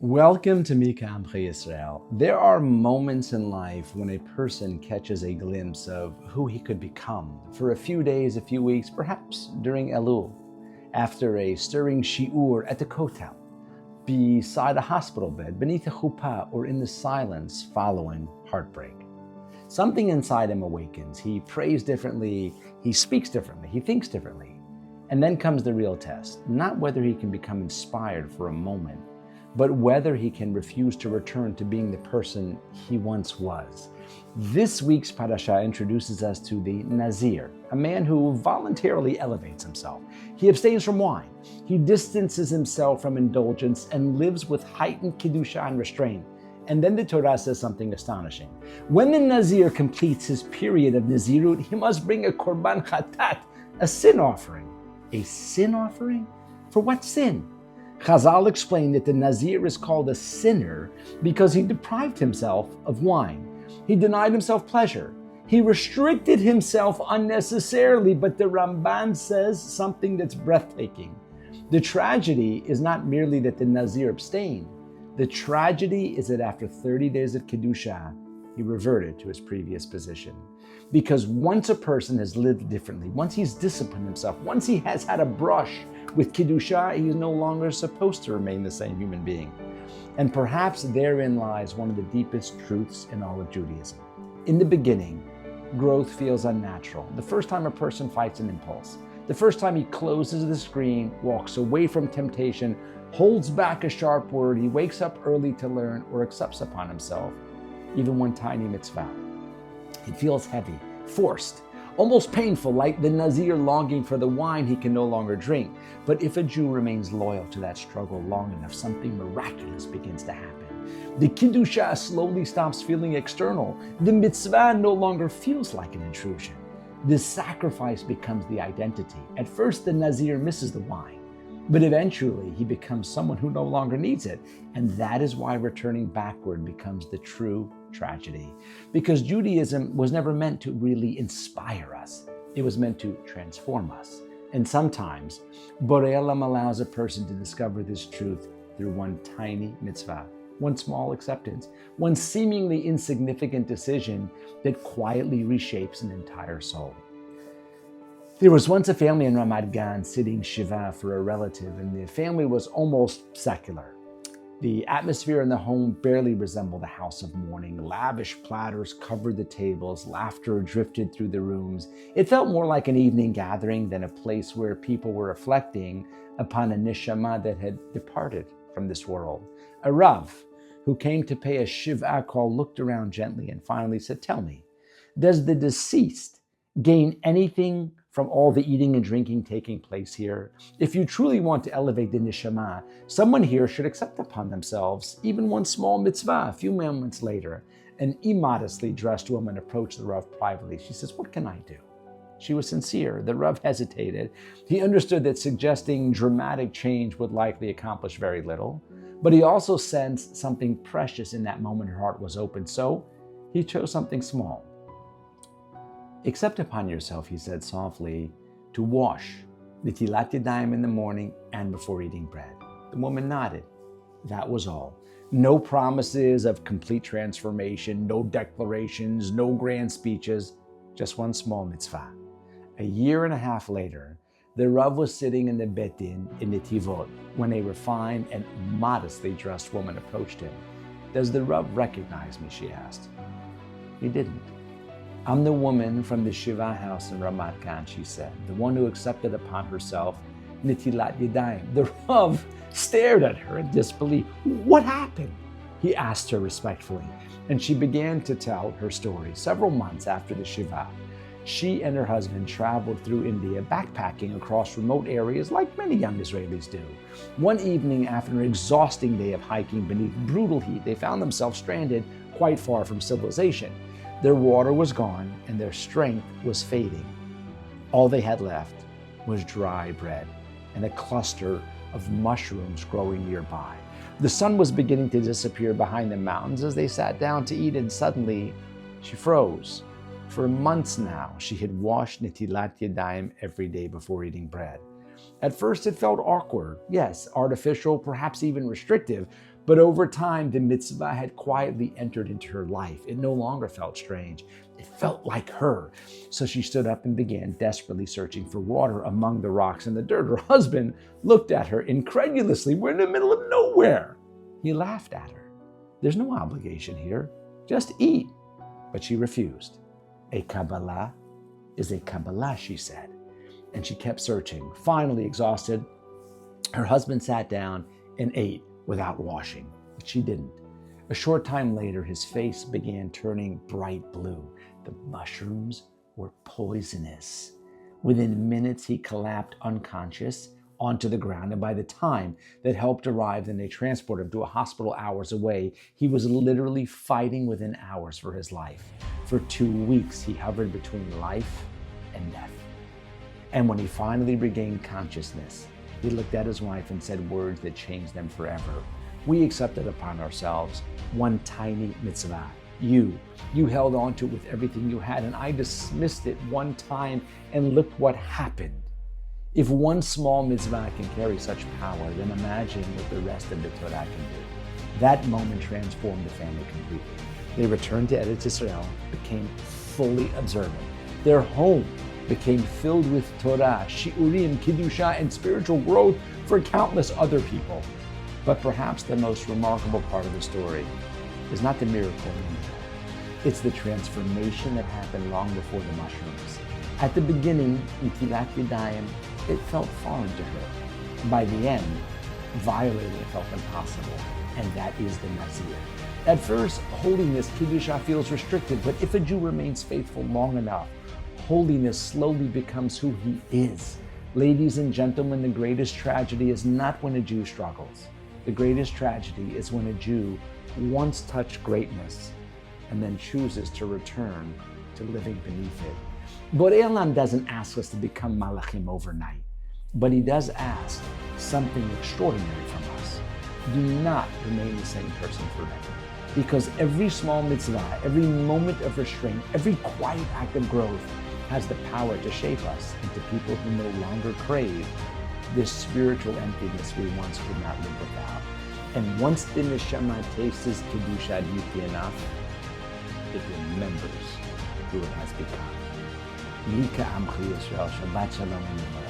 Welcome to Mikam Israel. There are moments in life when a person catches a glimpse of who he could become for a few days, a few weeks, perhaps during Elul, after a stirring shiur at the kotel, beside a hospital bed, beneath a chuppah, or in the silence following heartbreak. Something inside him awakens. He prays differently, he speaks differently, he thinks differently. And then comes the real test, not whether he can become inspired for a moment, but whether he can refuse to return to being the person he once was. This week's Parahsat introduces us to the Nazir, a man who voluntarily elevates himself. He abstains from wine. He distances himself from indulgence and lives with heightened kedusha and restraint. And then the Torah says something astonishing. When the Nazir completes his period of Nazirut, he must bring a korban chatat, a sin offering. A sin offering? For what sin? Chazal explained that the Nazir is called a sinner because he deprived himself of wine. He denied himself pleasure. He restricted himself unnecessarily, but the Ramban says something that's breathtaking. The tragedy is not merely that the Nazir abstained. The tragedy is that after 30 days of Kedusha, he reverted to his previous position. Because once a person has lived differently, once he's disciplined himself, once he has had a brush with Kedusha, he is no longer supposed to remain the same human being. And perhaps therein lies one of the deepest truths in all of Judaism. In the beginning, growth feels unnatural. The first time a person fights an impulse, the first time he closes the screen, walks away from temptation, holds back a sharp word, he wakes up early to learn, or accepts upon himself even one tiny mitzvah. It feels heavy, forced, almost painful, like the Nazir longing for the wine he can no longer drink. But if a Jew remains loyal to that struggle long enough, something miraculous begins to happen. The Kedusha slowly stops feeling external. The mitzvah no longer feels like an intrusion. The sacrifice becomes the identity. At first, the Nazir misses the wine, but eventually he becomes someone who no longer needs it. And that is why returning backward becomes the true tragedy. Because Judaism was never meant to really inspire us. It was meant to transform us. And sometimes, Borei Olam allows a person to discover this truth through one tiny mitzvah, one small acceptance, one seemingly insignificant decision that quietly reshapes an entire soul. There was once a family in Ramat Gan sitting Shiva for a relative, and the family was almost secular. The atmosphere in the home barely resembled a house of mourning. Lavish platters covered the tables, laughter drifted through the rooms. It felt more like an evening gathering than a place where people were reflecting upon a neshama that had departed from this world. A Rav, who came to pay a Shiva call, looked around gently and finally said, "Tell me, does the deceased gain anything from all the eating and drinking taking place here? If you truly want to elevate the neshama, someone here should accept upon themselves even one small mitzvah." A few moments later, an immodestly dressed woman approached the Rav privately. She says, "What can I do?" She was sincere. The Rav hesitated. He understood that suggesting dramatic change would likely accomplish very little, but he also sensed something precious in that moment. Her heart was open, so he chose something small. "Accept upon yourself," he said softly, "to wash netilat yadayim in the morning and before eating bread." The woman nodded. That was all. No promises of complete transformation, no declarations, no grand speeches, just one small mitzvah. A year and a half later, the Rav was sitting in the Bet Din in Netivot when a refined and modestly dressed woman approached him. "Does the Rav recognize me?" she asked. He didn't. "I'm the woman from the Shiva house in Ramat Gan," she said, "the one who accepted upon herself netilat yadayim." The Rav stared at her in disbelief. "What happened?" he asked her respectfully, and she began to tell her story. Several months after the Shiva, she and her husband traveled through India, backpacking across remote areas like many young Israelis do. One evening, after an exhausting day of hiking beneath brutal heat, they found themselves stranded quite far from civilization. Their water was gone and their strength was fading. All they had left was dry bread and a cluster of mushrooms growing nearby. The sun was beginning to disappear behind the mountains as they sat down to eat, and suddenly she froze. For months now, she had washed netilat yadayim every day before eating bread. At first, it felt awkward, yes, artificial, perhaps even restrictive, But over time, the mitzvah had quietly entered into her life. It no longer felt strange. It felt like her. So she stood up and began desperately searching for water among the rocks and the dirt. Her husband looked at her incredulously. We're in the middle of nowhere. He laughed at her. There's no obligation here. Just eat. But she refused. A Kabbalah is a Kabbalah, she said. And she kept searching. Finally, exhausted, her husband sat down and ate without washing, but she didn't. A short time later, his face began turning bright blue. The mushrooms were poisonous. Within minutes, he collapsed unconscious onto the ground, and by the time that help arrived and they transported him to a hospital hours away, he was literally fighting within hours for his life. For 2 weeks, he hovered between life and death. And when he finally regained consciousness, he looked at his wife and said words that changed them forever. We accepted upon ourselves one tiny mitzvah. You held on to it with everything you had, and I dismissed it one time, and look what happened. If one small mitzvah can carry such power, then imagine what the rest of the Torah can do. That moment transformed the family completely. They returned to Eretz Israel, became fully observant. Their home became filled with Torah, Shiurim, Kiddusha, and spiritual growth for countless other people. But perhaps the most remarkable part of the story is not the miracle in the middle. It's the transformation that happened long before the mushrooms. At the beginning, Netilat Yadayim, it felt foreign to her. By the end, violating it felt impossible, and that is the Nazir. At first, holiness, Kiddusha, feels restricted, but if a Jew remains faithful long enough, holiness slowly becomes who he is. Ladies and gentlemen, the greatest tragedy is not when a Jew struggles. The greatest tragedy is when a Jew once touched greatness and then chooses to return to living beneath it. Borei Olam doesn't ask us to become malachim overnight, but he does ask something extraordinary from us. Do not remain the same person forever. Because every small mitzvah, every moment of restraint, every quiet act of growth has the power to shape us into people who no longer crave this spiritual emptiness we once could not live without. And once the neshama tastes Kiddusha deeply enough, it remembers who it has become. Shabbat shalom.